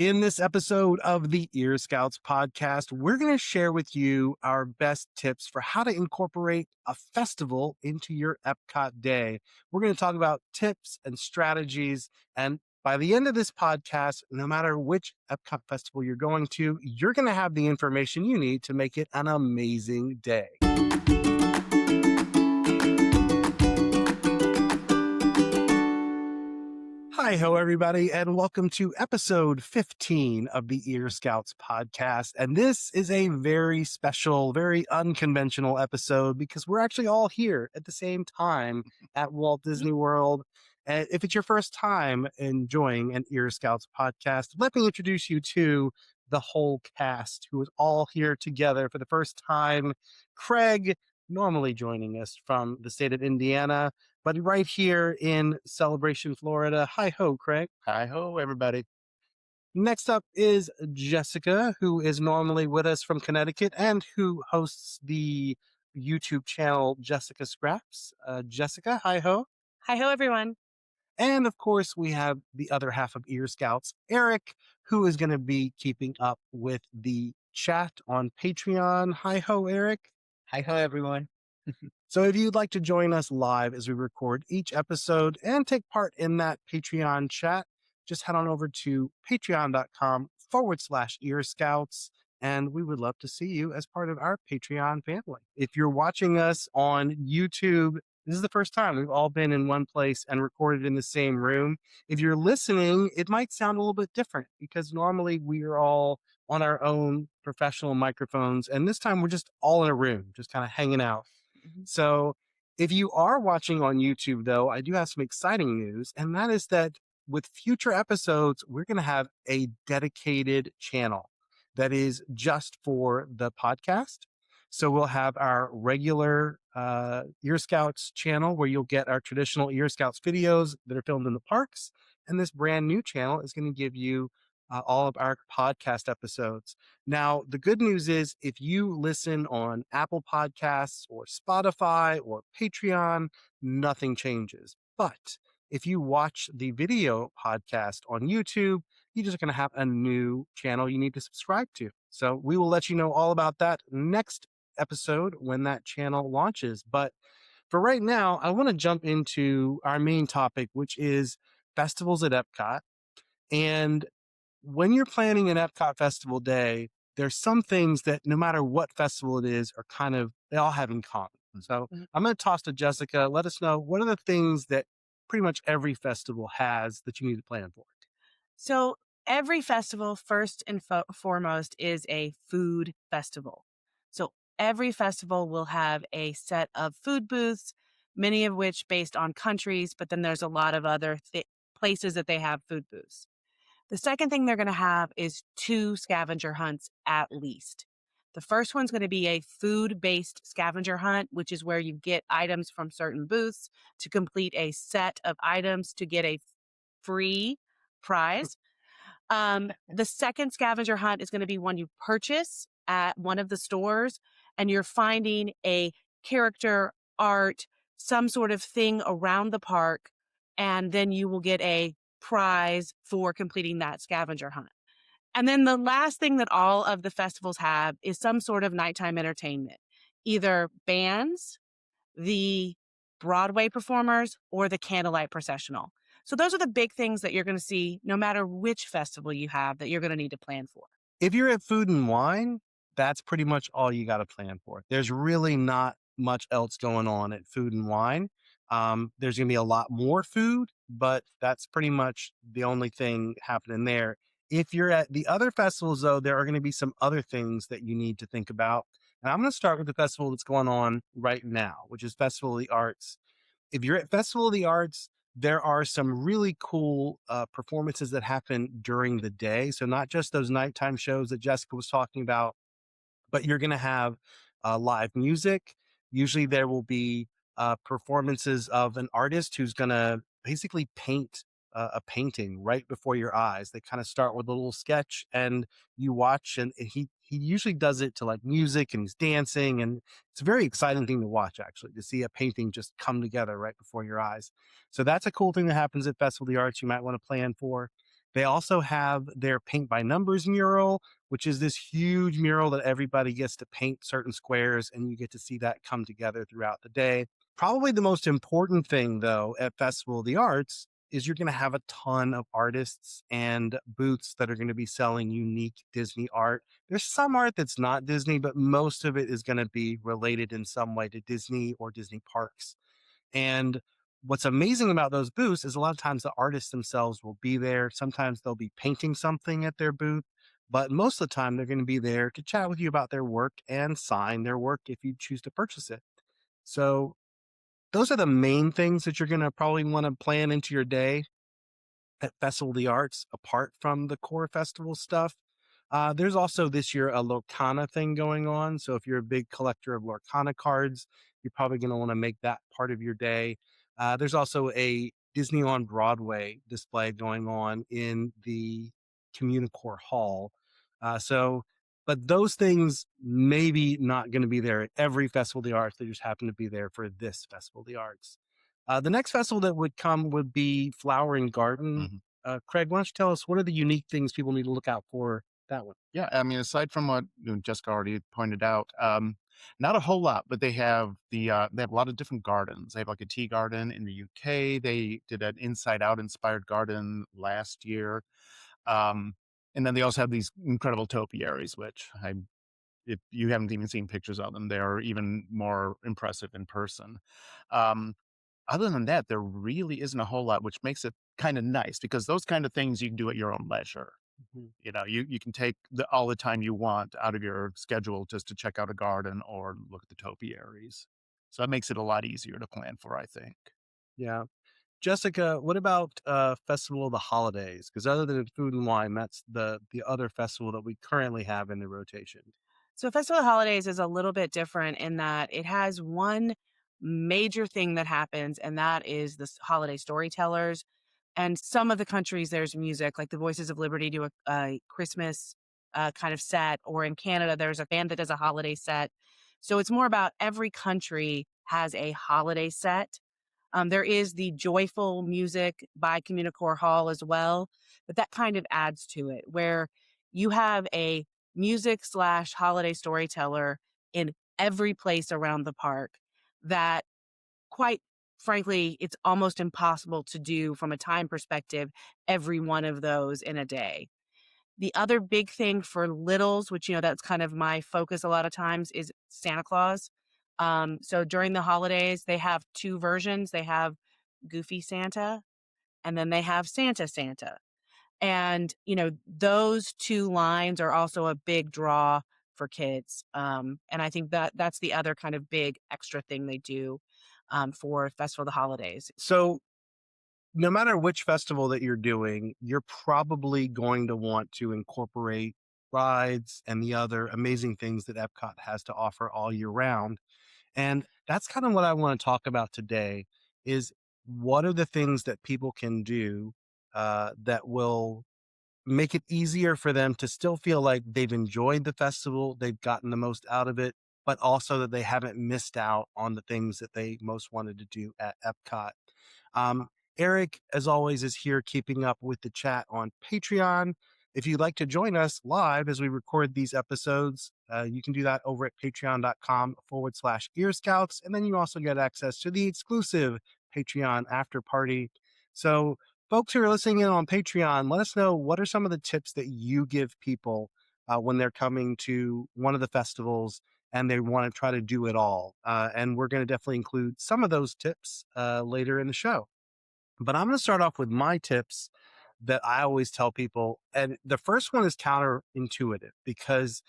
In this episode of the Ear Scouts podcast, we're going to share with you our best tips for how to incorporate a festival into your Epcot day. We're going to talk about tips and strategies. And by the end of this podcast, no matter which Epcot festival you're going to, you're going to have the information you need to make it an amazing day. Hi, ho, everybody, and welcome to episode 15 of the Ear Scouts podcast. And this is a very special, very unconventional episode because we're actually all here at the same time at Walt Disney World. And if it's your first time enjoying an Ear Scouts podcast, let me introduce you to the whole cast who is all here together for the first time. Craig, normally joining us from the state of Indiana, but right here in Celebration, Florida. Hi ho, Craig. Hi ho, everybody. Next up is Jessica, who is normally with us from Connecticut and who hosts the YouTube channel Jessica Scraps. Jessica, hi ho. Hi ho, everyone. And of course, we have the other half of Ear Scouts, Eric, who is going to be keeping up with the chat on Patreon. Hi ho, Eric. Hi ho, everyone. So if you'd like to join us live as we record each episode and take part in that Patreon chat, just head on over to patreon.com/Ear Scouts. And we would love to see you as part of our Patreon family. If you're watching us on YouTube, this is the first time we've all been in one place and recorded in the same room. If you're listening, it might sound a little bit different because normally we are all on our own professional microphones. And this time we're just all in a room, just kind of hanging out. So if you are watching on YouTube, though, I do have some exciting news, and that is that with future episodes, we're going to have a dedicated channel that is just for the podcast. So we'll have our regular Ear Scouts channel where you'll get our traditional Ear Scouts videos that are filmed in the parks. And this brand new channel is going to give you all of our podcast episodes. Now, the good news is if you listen on Apple Podcasts or Spotify or Patreon, nothing changes. But if you watch the video podcast on YouTube, you're just going to have a new channel you need to subscribe to. So we will let you know all about that next episode when that channel launches. But for right now, I want to jump into our main topic, which is festivals at Epcot. And when you're planning an Epcot Festival day, there's some things that no matter what festival it is are they all have in common. So I'm going to toss to Jessica. Let us know, what are the things that pretty much every festival has that you need to plan for? So every festival, first and foremost, is a food festival. So every festival will have a set of food booths, many of which based on countries, but then there's a lot of other places that they have food booths. The second thing they're going to have is 2 scavenger hunts at least. The first one's going to be a food-based scavenger hunt, which is where you get items from certain booths to complete a set of items to get a free prize. The second scavenger hunt is going to be one you purchase at one of the stores, and you're finding a character, art, some sort of thing around the park, and then you will get a prize for completing that scavenger hunt. And then the last thing that all of the festivals have is some sort of nighttime entertainment, either bands, the Broadway performers, or the candlelight processional. So those are the big things that you're going to see no matter which festival you have that you're going to need to plan for. If you're at Food and Wine, that's pretty much all you got to plan for. There's really not much else going on at Food and Wine. There's going to be a lot more food, but that's pretty much the only thing happening there. If you're at the other festivals, though, there are going to be some other things that you need to think about. And I'm going to start with the festival that's going on right now, which is Festival of the Arts. If you're at Festival of the Arts, there are some really cool performances that happen during the day. So not just those nighttime shows that Jessica was talking about, but you're going to have live music. Usually there will be performances of an artist who's going to basically paint a painting right before your eyes. They kind of start with a little sketch and you watch, and he usually does it to like music, and he's dancing, and it's a very exciting thing to watch, actually, to see a painting just come together right before your eyes. So that's a cool thing that happens at Festival of the Arts you might want to plan for. They also have their paint by numbers mural, which is this huge mural that everybody gets to paint certain squares, and you get to see that come together throughout the day. Probably the most important thing, though, at Festival of the Arts is you're going to have a ton of artists and booths that are going to be selling unique Disney art. There's some art that's not Disney, but most of it is going to be related in some way to Disney or Disney parks. And what's amazing about those booths is a lot of times the artists themselves will be there. Sometimes they'll be painting something at their booth, but most of the time they're going to be there to chat with you about their work and sign their work if you choose to purchase it. So those are the main things that you're going to probably want to plan into your day at Festival of the Arts, apart from the core festival stuff. There's also this year a Lorcana thing going on. So if you're a big collector of Lorcana cards, you're probably going to want to make that part of your day. There's also a Disney on Broadway display going on in the Communicore Hall. But those things maybe not going to be there at every Festival of the Arts. They just happen to be there for this Festival of the Arts. The next festival that would come would be Flower and Garden. Mhm. Craig, why don't you tell us what are the unique things people need to look out for that one? Yeah, I mean, aside from what Jessica already pointed out, not a whole lot, but they have a lot of different gardens. They have like a tea garden in the UK. They did an Inside Out inspired garden last year, um, and then they also have these incredible topiaries, which if you haven't even seen pictures of them, they are even more impressive in person. Um, Other than that, there really isn't a whole lot, which makes it kind of nice because those kind of things you can do at your own leisure. Mhm. You can take all the time you want out of your schedule just to check out a garden or look at the topiaries. So that makes it a lot easier to plan for, I think. Yeah. Jessica, what about Festival of the Holidays? Because other than Food and Wine, that's the other festival that we currently have in the rotation. So Festival of Holidays is a little bit different in that it has one major thing that happens, and that is the holiday storytellers. And some of the countries, there's music, like the Voices of Liberty do a Christmas kind of set, or in Canada, there's a band that does a holiday set. So it's more about every country has a holiday set. There is the joyful music by Communicore Hall as well, but that kind of adds to it, where you have a music slash holiday storyteller in every place around the park that, quite frankly, it's almost impossible to do from a time perspective, every one of those in a day. The other big thing for littles, which, that's kind of my focus a lot of times, is Santa Claus. So during the holidays, they have two versions. They have Goofy Santa, and then they have Santa Santa. And, those two lines are also a big draw for kids. And I think that that's the other kind of big extra thing they do for Festival of the Holidays. So no matter which festival that you're doing, you're probably going to want to incorporate rides and the other amazing things that Epcot has to offer all year round. And that's kind of what I want to talk about today is what are the things that people can do that will make it easier for them to still feel like they've enjoyed the festival, they've gotten the most out of it, but also that they haven't missed out on the things that they most wanted to do at Epcot. Um, Eric, as always, is here keeping up with the chat on Patreon. If you'd like to join us live as we record these episodes, you can do that over at patreon.com/ear scouts. And then you also get access to the exclusive Patreon after party. So, folks who are listening in on Patreon, let us know what are some of the tips that you give people when they're coming to one of the festivals and they want to try to do it all. And we're going to definitely include some of those tips later in the show. But I'm going to start off with my tips that I always tell people. And the first one is counterintuitive because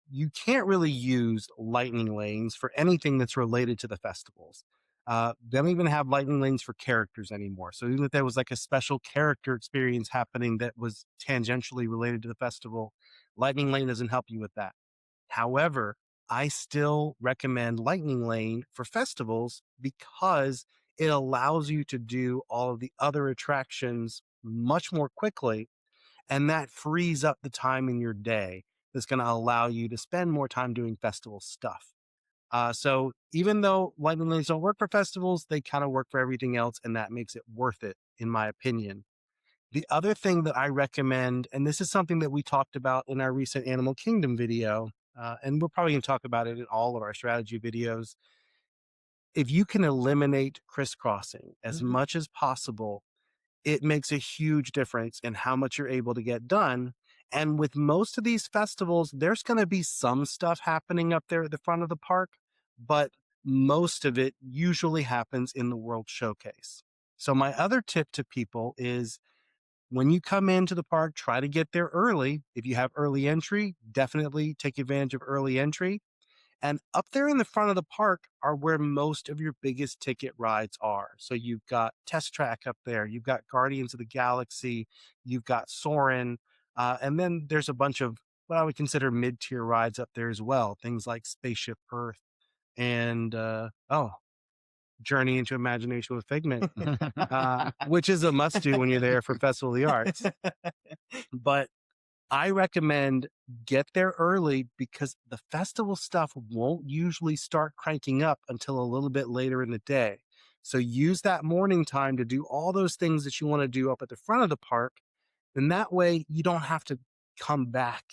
you can't really use lightning lanes for anything that's related to the festivals. They don't even have lightning lanes for characters anymore. So even if there was like a special character experience happening that was tangentially related to the festival, lightning lane doesn't help you with that. However, I still recommend lightning lane for festivals because it allows you to do all of the other attractions much more quickly, and that frees up the time in your day that's going to allow you to spend more time doing festival stuff. So even though lightning lanes don't work for festivals, they kind of work for everything else, and that makes it worth it, in my opinion. The other thing that I recommend, and this is something that we talked about in our recent Animal Kingdom video, and we're probably going to talk about it in all of our strategy videos. If you can eliminate crisscrossing as Mhm. much as possible, it makes a huge difference in how much you're able to get done. And with most of these festivals, there's going to be some stuff happening up there at the front of the park, but most of it usually happens in the World Showcase. So, my other tip to people is when you come into the park, try to get there early. If you have early entry, definitely take advantage of early entry. And up there in the front of the park are where most of your biggest ticket rides are. So you've got Test Track up there, you've got Guardians of the Galaxy, you've got Soarin', and then there's a bunch of what I would consider mid-tier rides up there as well. Things like Spaceship Earth and Journey into Imagination with Figment, which is a must do when you're there for Festival of the Arts. But I recommend get there early because the festival stuff won't usually start cranking up until a little bit later in the day. So use that morning time to do all those things that you want to do up at the front of the park. And that way you don't have to come back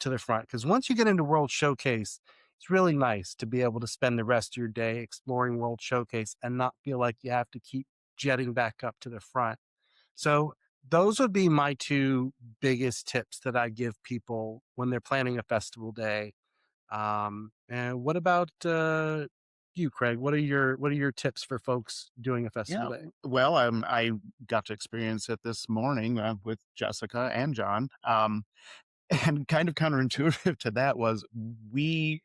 to the front. Because once you get into World Showcase, it's really nice to be able to spend the rest of your day exploring World Showcase and not feel like you have to keep jetting back up to the front. So those would be my two biggest tips that I give people when they're planning a festival day. And what about you, Craig? What are your tips for folks doing a festival Yeah. day? Well, I got to experience it this morning with Jessica and John. And kind of counterintuitive to that was we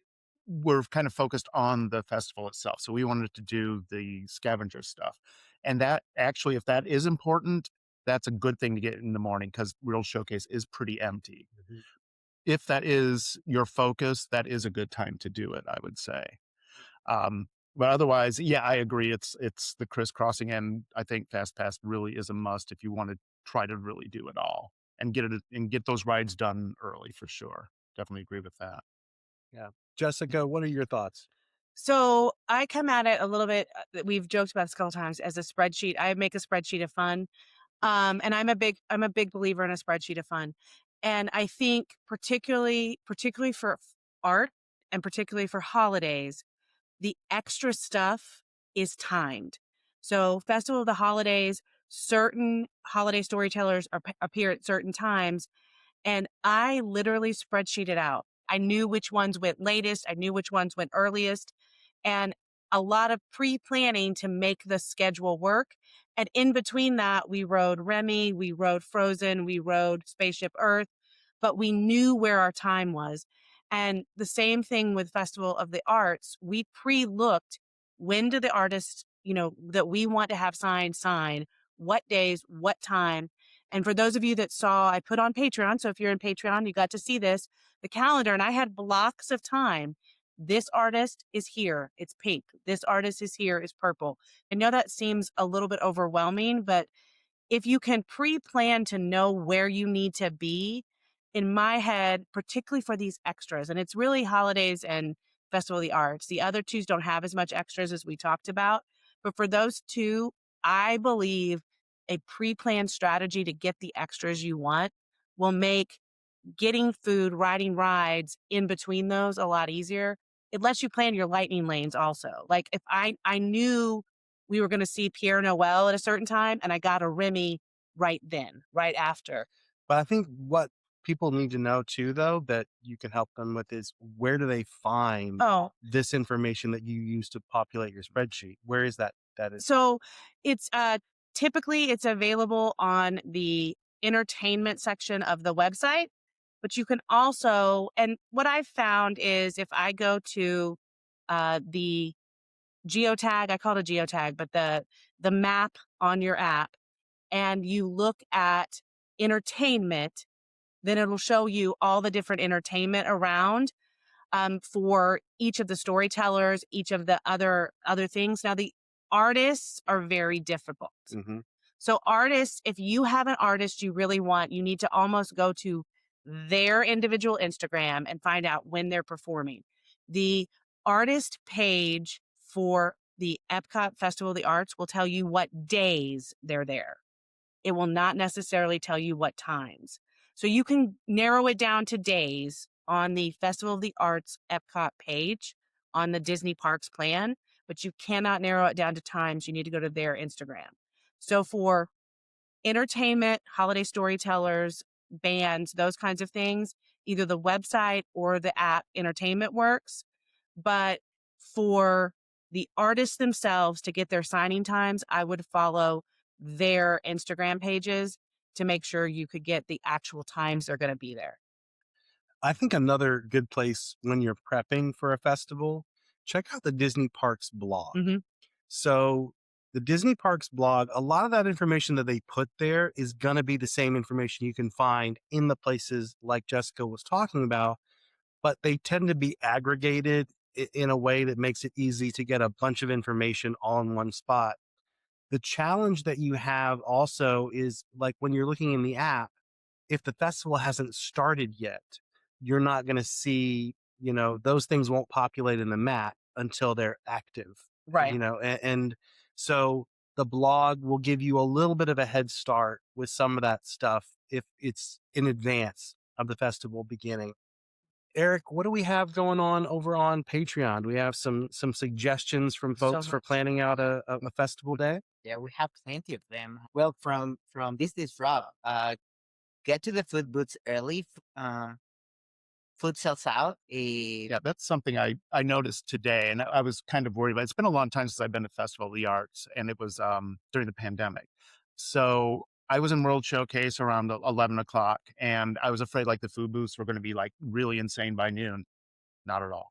were kind of focused on the festival itself. So we wanted to do the scavenger stuff. And that actually, if that is important, that's a good thing to get in the morning because Real Showcase is pretty empty. Mhm. If that is your focus, that is a good time to do it, I would say. But otherwise, yeah, I agree. It's the crisscrossing, and I think Fast Pass really is a must if you want to try to really do it all and get those rides done early for sure. Definitely agree with that. Yeah, Jessica, what are your thoughts? So I come at it a little bit. We've joked about this a couple times as a spreadsheet. I make a spreadsheet of fun, and I'm a big believer in a spreadsheet of fun. And I think particularly for art and particularly for holidays, the extra stuff is timed. So Festival of the Holidays, certain holiday storytellers appear at certain times, and I literally spreadsheeted out. I knew which ones went latest, I knew which ones went earliest, and a lot of pre-planning to make the schedule work. And in between that, we rode Remy, we rode Frozen, we rode Spaceship Earth, but we knew where our time was. And the same thing with Festival of the Arts, we pre-looked when do the artists, that we want to have signed sign, what days, what time. And for those of you that saw, I put on Patreon. So if you're in Patreon, you got to see this, the calendar, and I had blocks of time. This artist is here. It's pink. This artist is here. It's purple. I know that seems a little bit overwhelming, but if you can pre-plan to know where you need to be, in my head, particularly for these extras, and it's really holidays and Festival of the Arts. The other twos don't have as much extras as we talked about. But for those two, I believe a pre-planned strategy to get the extras you want will make getting food, riding rides in between those a lot easier. It lets you plan your lightning lanes also. Like if I knew we were going to see Pierre Noel at a certain time and I got a Remy right then, right after. But I think what people need to know too, though, that you can help them with is where do they find Oh, this information that you use to populate your spreadsheet? Where is that? That is. so it's typically it's available on the entertainment section of the website, but you can also, and what I've found is if I go to the geotag, I call it a geotag, but the map on your app, and you look at entertainment, then it'll show you all the different entertainment around for each of the storytellers, each of the other things. Now the artists are very difficult. Mhm. So artists, if you have an artist you really want, you need to almost go to their individual Instagram and find out when they're performing. The artist page for the Epcot Festival of the Arts will tell you what days they're there. It will not necessarily tell you what times. So you can narrow it down to days on the Festival of the Arts Epcot page on the Disney Parks plan, but you cannot narrow it down to times. You need to go to their Instagram. So for entertainment, holiday storytellers, bands, those kinds of things, either the website or the app Entertainment works. But for the artists themselves to get their signing times, I would follow their Instagram pages to make sure you could get the actual times they're going to be there. I think another good place when you're prepping for a festival, check out the Disney Parks blog. Hmm. So the Disney Parks blog, a lot of that information that they put there is going to be the same information you can find in the places like Jessica was talking about, but they tend to be aggregated in a way that makes it easy to get a bunch of information all in one spot. The challenge that you have also is like when you're looking in the app, if the festival hasn't started yet, you're not going to see, those things won't populate in the map until they're active, Right. and so the blog will give you a little bit of a head start with some of that stuff if it's in advance of the festival beginning. Eric, what do we have going on over on Patreon? Do we have some suggestions from So folks for much. planning out a festival day? Yeah, we have plenty of them. Well, from this is Rob. Get to the food booths early. Food sells out. Yeah, that's something I noticed today, and I was kind of worried about. It's been a long time since I've been to Festival of the Arts, and it was during the pandemic. So I was in World Showcase around 11 o'clock, and I was afraid like the food booths were going to be like really insane by noon. Not at all.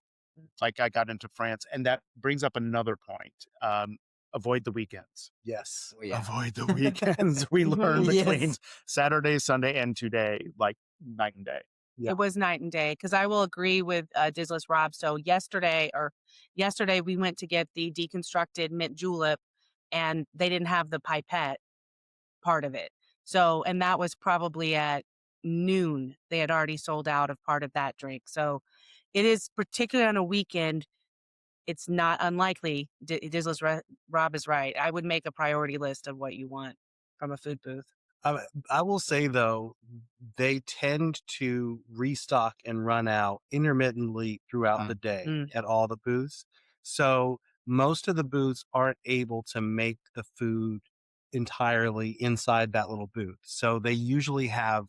Like I got into France, and that brings up another point. Avoid the weekends. Yes. Oh yeah. Avoid the weekends. We learned between Yes. Saturday, Sunday, and today, like night and day. Yeah. It was night and day because I will agree with Dizzless Rob. So yesterday we went to get the deconstructed mint julep, and they didn't have the pipette part of it. So, and that was probably at noon. They had already sold out of part of that drink. So, it is particularly on a weekend. It's not unlikely. Rob is right. I would make a priority list of what you want from a food booth. I I will say though, they tend to restock and run out intermittently throughout Mm. the day Mm. at all the booths. So most of the booths aren't able to make the food entirely inside that little booth. So they usually have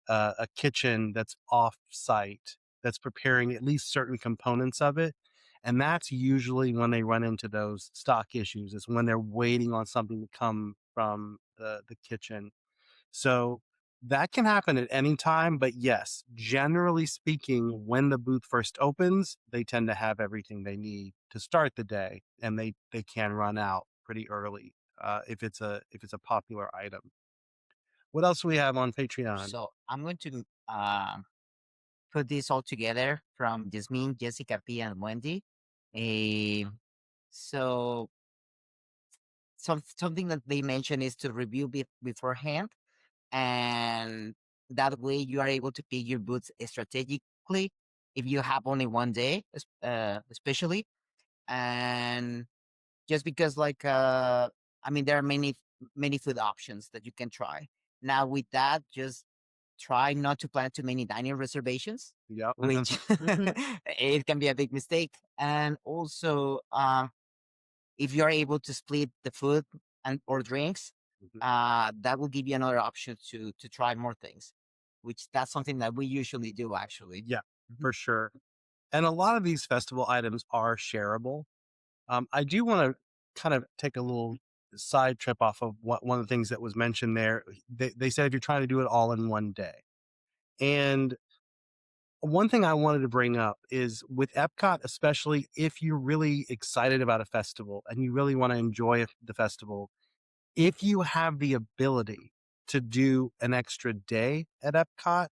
a kitchen that's off site that's preparing at least certain components of it. And that's usually when they run into those stock issues, is when they're waiting on something to come from the kitchen. So that can happen at any time, but yes, generally speaking, when the booth first opens, they tend to have everything they need to start the day, and they can run out pretty early if it's a popular item. What else do we have on Patreon? So I'm going to put this all together from Jasmine, Jessica P, and Wendy. A so something that they mentioned is to review beforehand, and that way you are able to pick your boots strategically if you have only one day, especially. And just because, like, I mean, there are many food options that you can try. Now, with that, just try not to plan too many dining reservations, Yep. which Mhm. it can be a big mistake. And also, if you're able to split the food and or drinks, Mhm. that will give you another option to try more things, which that's something that we usually do actually. Yeah, Mhm. for sure. And a lot of these festival items are shareable. I do want to kind of take a little side trip off of one of the things that was mentioned there. They said if you're trying to do it all in one day. And one thing I wanted to bring up is with Epcot, especially if you're really excited about a festival and you really want to enjoy the festival, if you have the ability to do an extra day at Epcot,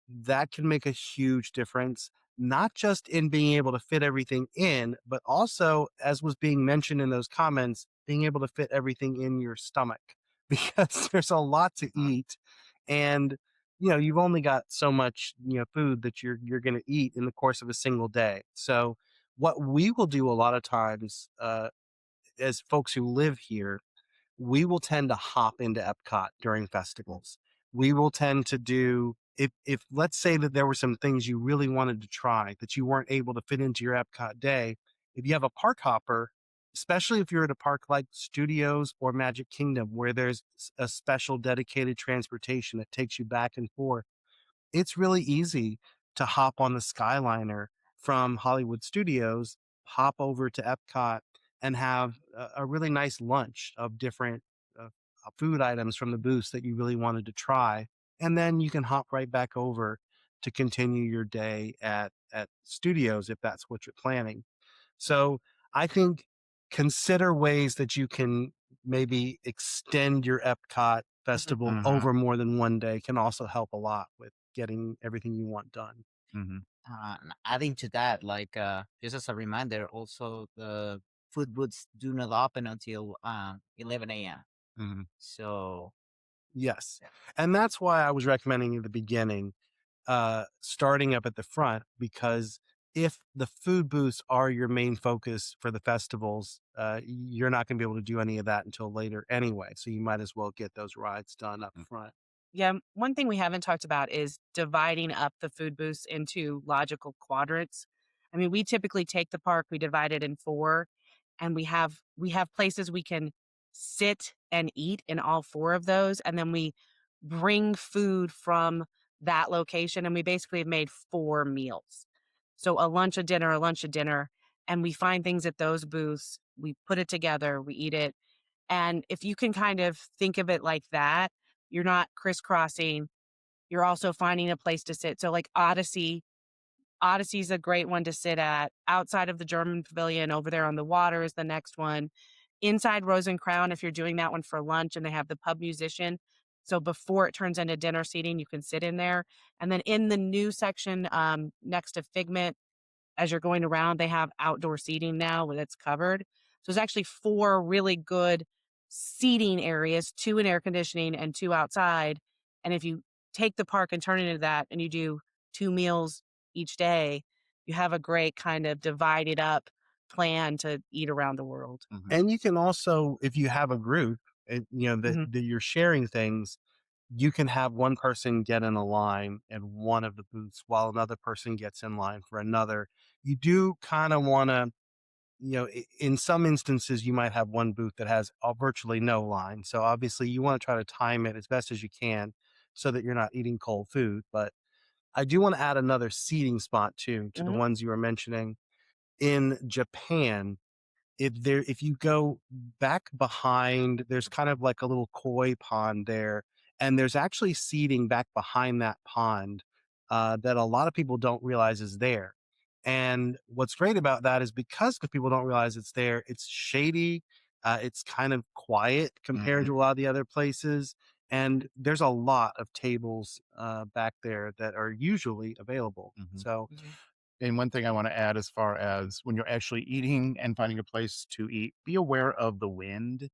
that can make a huge difference, not just in being able to fit everything in, but also, as was being mentioned in those comments, being able to fit everything in your stomach because there's a lot to eat. And you've only got so much food that you're going to eat in the course of a single day. So what we will do a lot of times as folks who live here, we will tend to hop into Epcot during festivals. We will tend to do if let's say that there were some things you really wanted to try that you weren't able to fit into your Epcot day. If you have a park hopper, especially if you're at a park like Studios or Magic Kingdom, where there's a special dedicated transportation that takes you back and forth, it's really easy to hop on the Skyliner from Hollywood Studios, hop over to Epcot, and have a really nice lunch of different food items from the booths that you really wanted to try. And then you can hop right back over to continue your day at Studios if that's what you're planning. So I think consider ways that you can maybe extend your Epcot festival Mhm. over more than one day can also help a lot with getting everything you want done. Mhm. And adding to that, like just as a reminder, also the food booths do not open until 11 a.m. Mhm. So Yes. yeah. And that's why I was recommending at the beginning, starting up at the front, because if the food booths are your main focus for the festivals, you're not going to be able to do any of that until later anyway. So you might as well get those rides done up Mm. front. Yeah, one thing we haven't talked about is dividing up the food booths into logical quadrants. I mean, we typically take the park, we divide it in four, and we have places we can sit and eat in all four of those, and then we bring food from that location, and we basically have made four meals. So a lunch, a dinner, and we find things at those booths, we put it together, we eat it, and if you can kind of think of it like that, you're not crisscrossing. You're also finding a place to sit. So like Odyssey's a great one to sit at. Outside of the German pavilion over there on the water is the next one. Inside Rose and Crown, if you're doing that one for lunch and they have the pub musician. So before it turns into dinner seating, you can sit in there. And then in the new section next to Figment, as you're going around, they have outdoor seating now that's covered. So there's actually four really good seating areas, two in air conditioning and two outside. And if you take the park and turn it into that and you do two meals each day, you have a great kind of divided up plan to eat around the world. Mhm. And you can also, if you have a group, Mhm. that you're sharing things, you can have one person get in a line in one of the booths while another person gets in line for another. You do kind of want to, in some instances, you might have one booth that has virtually no line. So obviously, you want to try to time it as best as you can so that you're not eating cold food. But I do want to add another seating spot too to the Mhm. ones you were mentioning. In Japan, if you go back behind, there's kind of like a little koi pond there, and there's actually seating back behind that pond that a lot of people don't realize is there. And what's great about that is because the people don't realize it's there, it's shady, it's kind of quiet compared Mhm. to a lot of the other places, and there's a lot of tables back there that are usually available. Mhm. So Mhm. And one thing I want to add as far as when you're actually eating and finding a place to eat, be aware of the wind.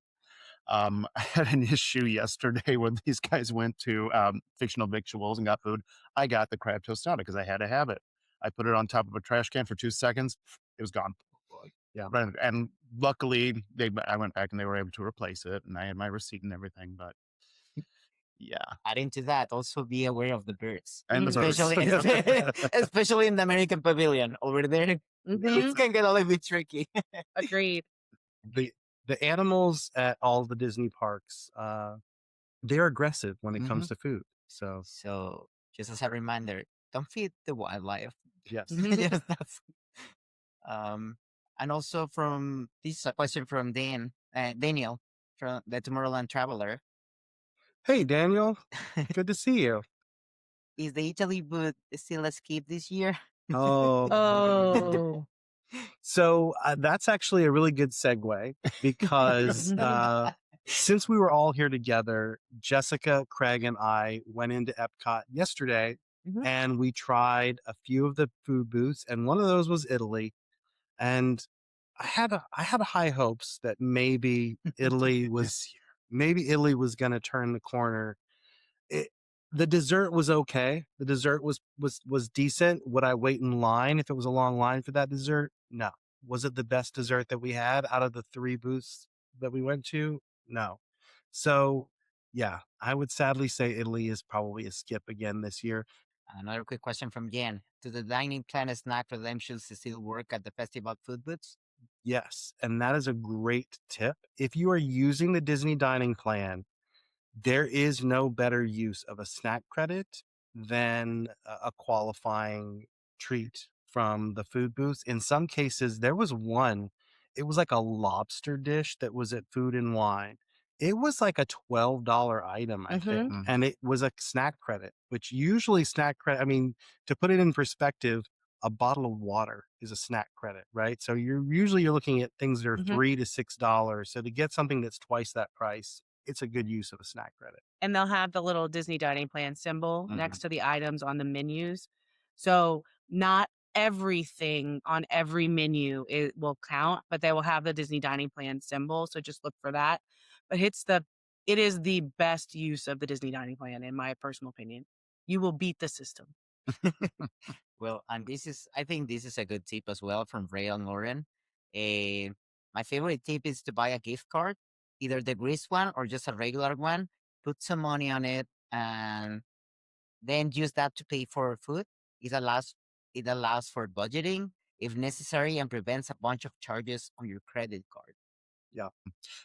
I had an issue yesterday when these guys went to Fictional Victuals and got food. I got the crab tostada because I had to have it. I put it on top of a trash can for 2 seconds. It was gone. yeah. And luckily, I went back and they were able to replace it, and I had my receipt and everything. But yeah, adding to that, also be aware of the birds, and the birds. especially especially in the American Pavilion over there. Things Mhm. can get a little bit tricky. Agreed. the the animals at all the Disney parks, they're aggressive when it comes Mhm. to food. So So just as a reminder, don't feed the wildlife. yes. Mhm. Just that's, um, and also from this is a question from Daniel from the Tomorrowland Traveler. Hey Daniel, good to see you. Is the Italy booth still a skip this year? Oh, Oh. so that's actually a really good segue because since we were all here together, Jessica, Craig, and I went into Epcot yesterday Mhm. and we tried a few of the food booths, and one of those was Italy. And I had high hopes that maybe Italy was going to turn the corner. It, the dessert was okay. The dessert was decent. Would I wait in line if it was a long line for that dessert? No. Was it the best dessert that we had out of the three booths that we went to? No. So, yeah, I would sadly say Italy is probably a skip again this year. Another quick question from Jen. Do the dining plan snack redemptions still work at the festival food booths? Yes, and that is a great tip. If you are using the Disney dining plan, there is no better use of a snack credit than a qualifying treat from the food booths. In some cases, there was one, it was like a lobster dish that was at Food and Wine. It was like a $12 item, I think, Hmm. Mhm. and it was a snack credit, which usually snack credit, I mean, to put it in perspective, a bottle of water is a snack credit, right? So you're looking at things that are Hmm. $3 to $6. So to get something that's twice that price, it's a good use of a snack credit. And they'll have the little Disney dining plan symbol next Mhm. to the items on the menus. So not everything on every menu it will count, but they will have the Disney dining plan symbol. So just look for that. But it is the best use of the Disney dining plan, in my personal opinion. You will beat the system. Well, and I think this is a good tip as well from Ray and Lauren. Eh, my favorite tip is to buy a gift card, either the grease one or just a regular one. Put some money on it, and then use that to pay for food. It allows it allows for budgeting if necessary and prevents a bunch of charges on your credit card. Yeah,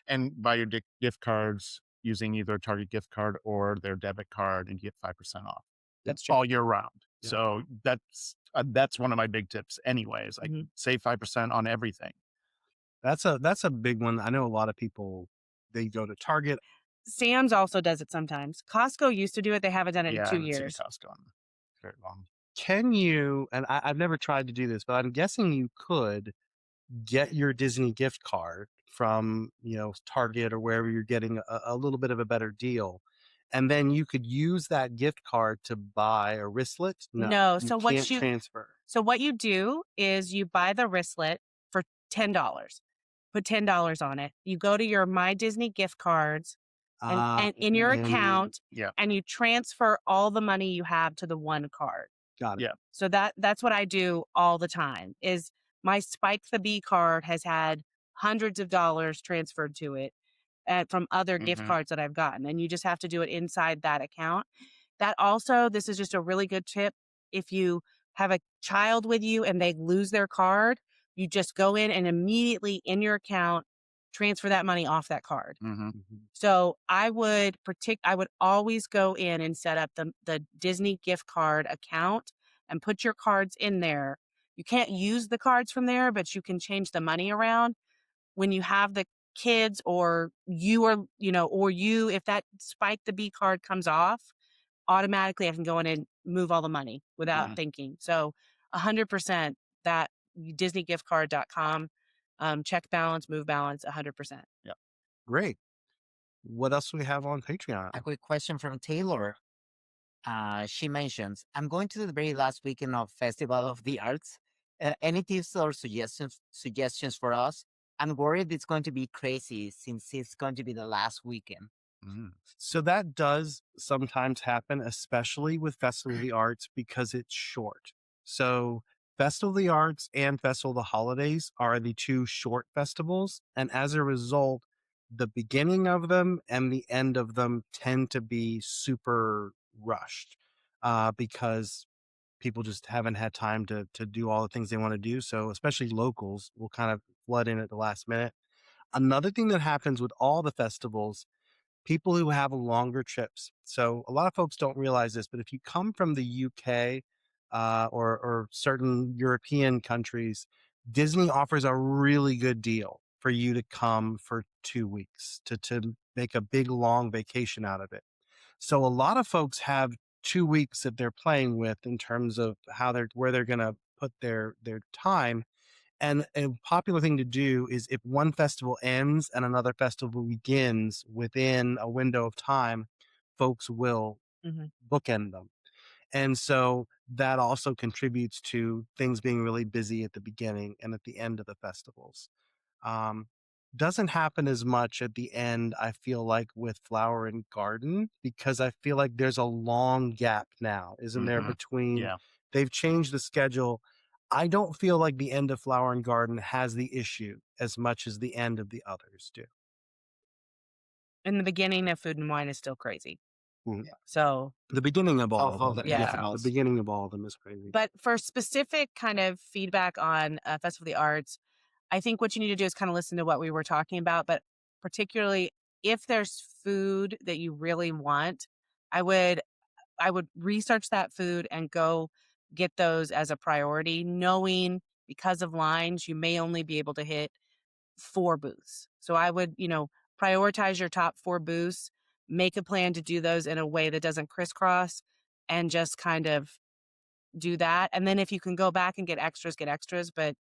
And buy your gift cards using either a Target gift card or their debit card, and you get 5% off yep, That's true. all year round. yep. So that's one of my big tips anyways, like Mhm. save 5% on everything. That's a big one. I know a lot of people, they go to Target. Sam's also does it sometimes. Costco used to do it. They haven't done it in Yeah, I two haven't seen years. Costco in very long. Can you, and I've never tried to do this, but I'm guessing you could get your Disney gift card from, Target or wherever you're getting a little bit of a better deal. And then you could use that gift card to buy a wristlet. No, No. you can't transfer. So what you do is you buy the wristlet for $10. Put $10 on it. You go to your My Disney gift cards and in your And account, Yeah, and you transfer all the money you have to the one card. got it. yeah. So that's what I do all the time. Is my Spike the Bee card has had hundreds of dollars transferred to it from other gift Mhm, cards that I've gotten, and you just have to do it inside that account. That also, this is just a really good tip. If you have a child with you and they lose their card, you just go in and immediately in your account transfer that money off that card. mhm, Mhm. So I would always go in and set up the Disney gift card account and put your cards in there. You can't use the cards from there, but you can change the money around when you have the kids, or you, if that Spike the Bee card comes off, automatically I can go in and move all the money without mhm. thinking. So 100% that disneygiftcard.com, check balance, move balance, 100%. Yeah. Great. What else do we have on Patreon? A quick question from Taylor. She mentions, I'm going to the very last weekend of Festival of the Arts. Any tips or suggestions for us? I'm worried it's going to be crazy since it's going to be the last weekend. Mm. So that does sometimes happen, especially with Festival of the Arts because it's short. So Festival of the Arts and Festival of the Holidays are the two short festivals. And as a result, the beginning of them and the end of them tend to be super rushed because people just haven't had time to do all the things they want to do. So especially locals will kind of flood in at the last minute. Another thing that happens with all the festivals, people who have longer trips. So a lot of folks don't realize this, but if you come from the UK or certain European countries, Disney offers a really good deal for you to come for 2 weeks to make a big long vacation out of it. So a lot of folks have 2 weeks that they're playing with in terms of where they're going to put their time. And a popular thing to do is if one festival ends and another festival begins within a window of time, folks will Mhm. bookend them. And so that also contributes to things being really busy at the beginning and at the end of the festivals. Um, doesn't happen as much at the end, I feel like, with Flower and Garden, because I feel like there's a long gap now, isn't there, Mhm. between Yeah. they've changed the schedule. I don't feel like the end of Flower and Garden has the issue as much as the end of the others do. in the beginning of Food and Wine is still crazy. Mhm. So, The beginning of all Of of all them, the yeah, yeah. the festivals. beginning of all of them is crazy. But for specific kind of feedback on Festival of the Arts, I think what you need to do is kind of listen to what we were talking about, but particularly if there's food that you really want, I would I would research that food and go get those as a priority, knowing because of lines, you may only be able to hit 4 booths. So I would, prioritize your top 4 booths, make a plan to do those in a way that doesn't crisscross, and just kind of do that. And then if you can go back and get extras, get extras. But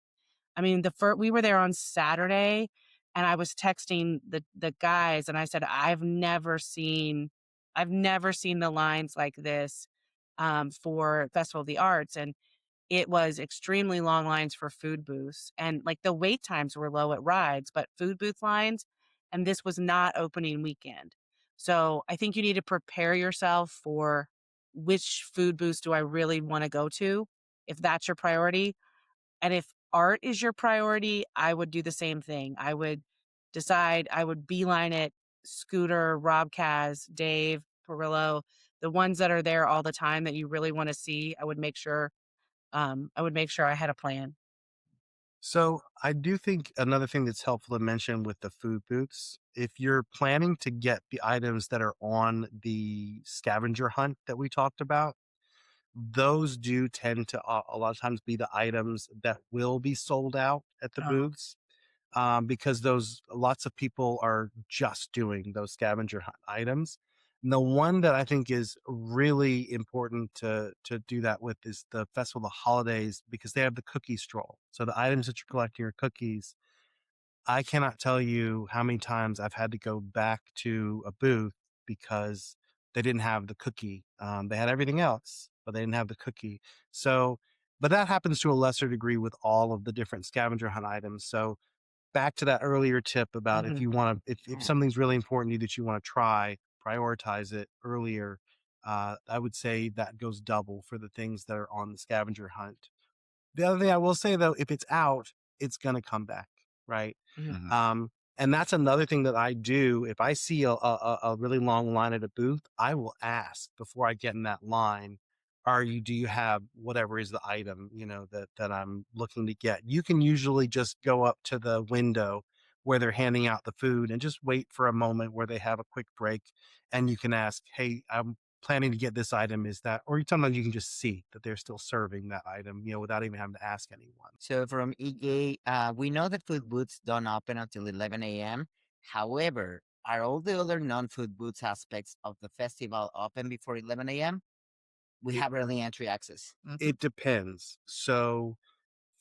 I mean, we were there on Saturday, and I was texting the guys, and I said, I've never seen the lines like this for Festival of the Arts, and it was extremely long lines for food booths, and like the wait times were low at rides, but food booth lines, and this was not opening weekend. So I think you need to prepare yourself for which food booths do I really want to go to, if that's your priority. And if art is your priority, I would do the same thing. I would beeline it, Scooter, Rob Kaz, Dave, Perillo, the ones that are there all the time that you really want to see. I would make sure I had a plan. So I do think another thing that's helpful to mention with the food booths, if you're planning to get the items that are on the scavenger hunt that we talked about, those do tend to a lot of times be the items that will be sold out at the Oh. booths, because those lots of people are just doing those scavenger hunt items. And the one that I think is really important to do that with is the Festival of the Holidays because they have the cookie stroll. So the items that you're collecting are cookies. I cannot tell you how many times I've had to go back to a booth because they didn't have the cookie. They had everything else, but they didn't have the cookie. So, but that happens to a lesser degree with all of the different scavenger hunt items. So back to that earlier tip about if Mhm, you want to, if Mm. something's really important to you that you want to try, prioritize it earlier. I would say that goes double for the things that are on the scavenger hunt. The other thing I will say though, if it's out, it's gonna come back, right? mhm. Mhm. And that's another thing that I do. If I see a really long line at a booth, I will ask before I get in that line, do you have whatever is the item, that I'm looking to get? You can usually just go up to the window where they're handing out the food and just wait for a moment where they have a quick break and you can ask, hey, I'm planning to get this item. Is that, or sometimes you can just see that they're still serving that item, without even having to ask anyone. So from EJ, we know that food booths don't open until 11 a.m. However, are all the other non-food booths aspects of the festival open before 11 a.m.? We It, have early entry access. it depends. So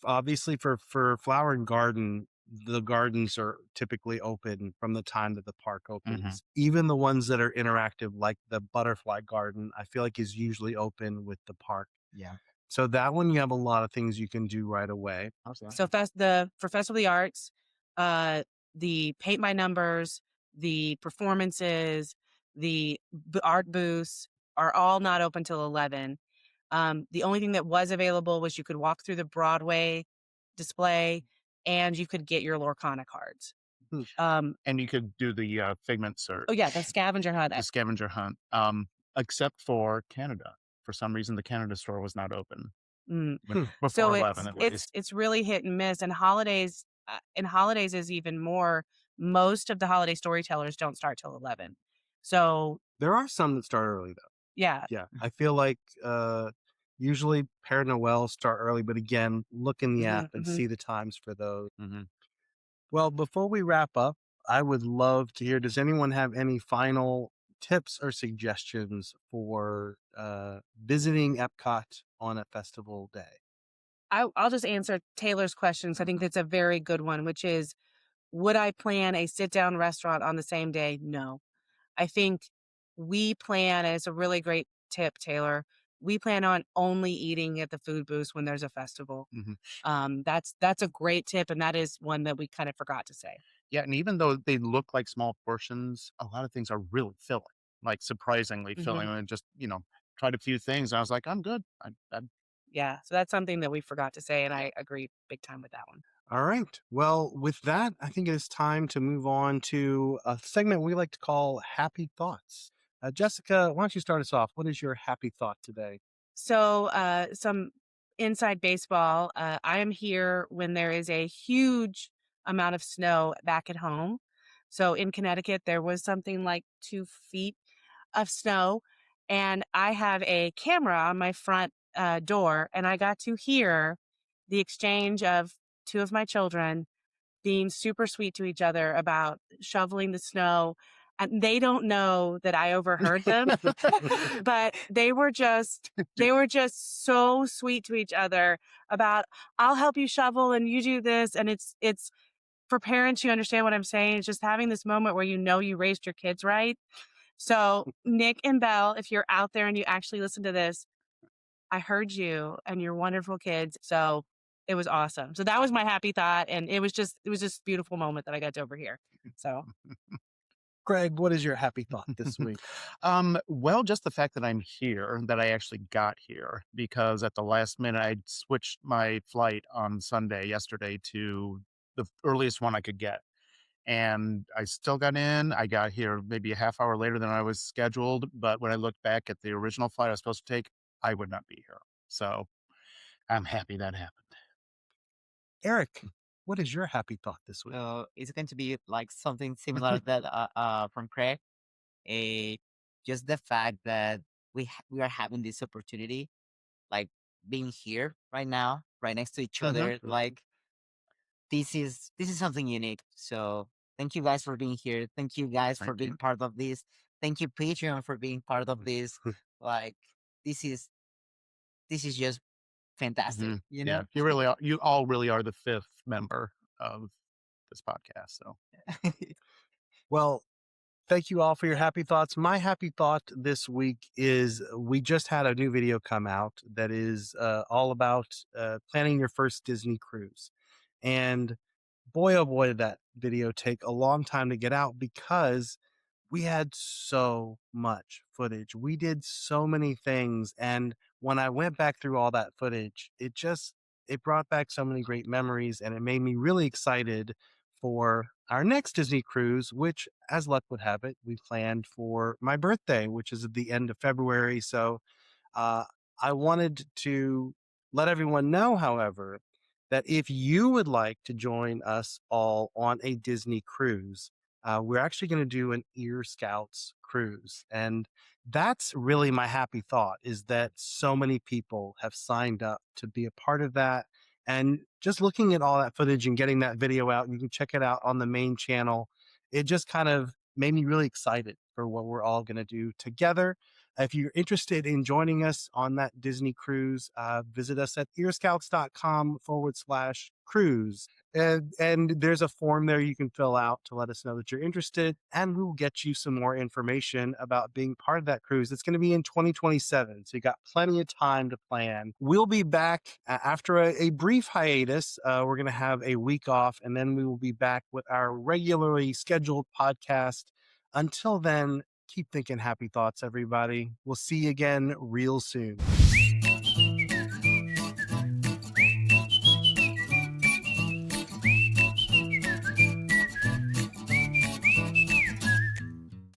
obviously for flower and garden, the gardens are typically open from the time that the park Mhm. opens. Even the ones that are interactive, like the butterfly garden, I feel like is usually open with the park. Yeah. So that one you have a lot of things you can do right away. Also. So for Festival of the Arts, uh, the paint by numbers, the performances, the art booths are all not open till 11. The only thing that was available was you could walk through the Broadway display and you could get your Lorcana cards. Hmm. And you could do the figment search, Oh yeah, the scavenger hunt. the scavenger hunt, except for Canada. For some reason, the Canada store was not open Mm. when, Hmm. before So 11, at least. it's really hit and miss. And holidays and holidays is even more. Most of the holiday storytellers don't start till 11. So There are some that start early though. yeah. Yeah. I feel like usually Père Noel start early, but again, look in the Hmm, app and hmm. see the times for those. Mhm. Well, before we wrap up, I would love to hear, does anyone have any final tips or suggestions for visiting Epcot on a festival day? I'll just answer Taylor's questions. I think that's a very good one, which is, would I plan a sit down restaurant on the same day? No. I think we plan, and it's a really great tip, Taylor. We plan on only eating at the food booths when there's a festival. Mhm. That's a great tip, and that is one that we kind of forgot to say. Yeah, and even though they look like small portions, a lot of things are really filling, like surprisingly Hmm. filling. And just tried a few things, and I was like, I'm good. Yeah, so that's something that we forgot to say, and I agree big time with that one. All right. Well, with that, I think it is time to move on to a segment we like to call Happy Thoughts. Jessica, why don't you start us off? What is your happy thought today? So, some inside baseball. I am here when there is a huge amount of snow back at home. So in Connecticut, there was something like 2 feet of snow, and I have a camera on my front door, and I got to hear the exchange of two of my children being super sweet to each other about shoveling the snow. And they don't know that I overheard them, but they were just so sweet to each other about, I'll help you shovel and you do this. And it's for parents, you understand what I'm saying. It's just having this moment where you know you raised your kids right. So Nick and Belle, if you're out there and you actually listen to this, I heard you and you're wonderful kids. So it was awesome. So that was my happy thought. And it was just a beautiful moment that I got to overhear. So Greg, what is your happy thought this week? Well, just the fact that I'm here, that I actually got here, because at the last minute I switched my flight on Sunday yesterday to the earliest one I could get. And I still got in. I got here maybe a half hour later than I was scheduled. But when I looked back at the original flight I was supposed to take, I would not be here. So I'm happy that happened. Eric, what is your happy thought this week? It's going to be like something similar that from Craig. A Just the fact that we are having this opportunity, like being here right now, right next to each Mhm. other, like this is something unique. So thank you guys for being here. Thank you guys for Thank being you. part of this. Thank you Patreon for being part of this. Like this is this is just fantastic. Mhm. Yeah, you really are. You all really are the fifth member of this podcast. So Well, thank you all for your happy thoughts. My happy thought this week is we just had a new video come out that is all about planning your first Disney cruise. And boy, oh boy, did that video take a long time to get out because we had so much footage. We did so many things. And when I went back through all that footage, it brought back so many great memories and it made me really excited for our next Disney cruise, which, as luck would have it, we planned for my birthday, which is at the end of February. So uh, I wanted to let everyone know, however, that if you would like to join us all on a Disney cruise, we're actually going to do an Ear Scouts cruise. And that's really my happy thought is that so many people have signed up to be a part of that. And just looking at all that footage and getting that video out, you can check it out on the main channel. It just kind of made me really excited for what we're all going to do together. If you're interested in joining us on that Disney cruise, visit us at earscouts.com/cruise. And there's a form there you can fill out to let us know that you're interested. And we will get you some more information about being part of that cruise. It's going to be in 2027. So you got plenty of time to plan. We'll be back after a brief hiatus. We're going to have a week off, and then we will be back with our regularly scheduled podcast. Until then, keep thinking happy thoughts, everybody. We'll see you again real soon.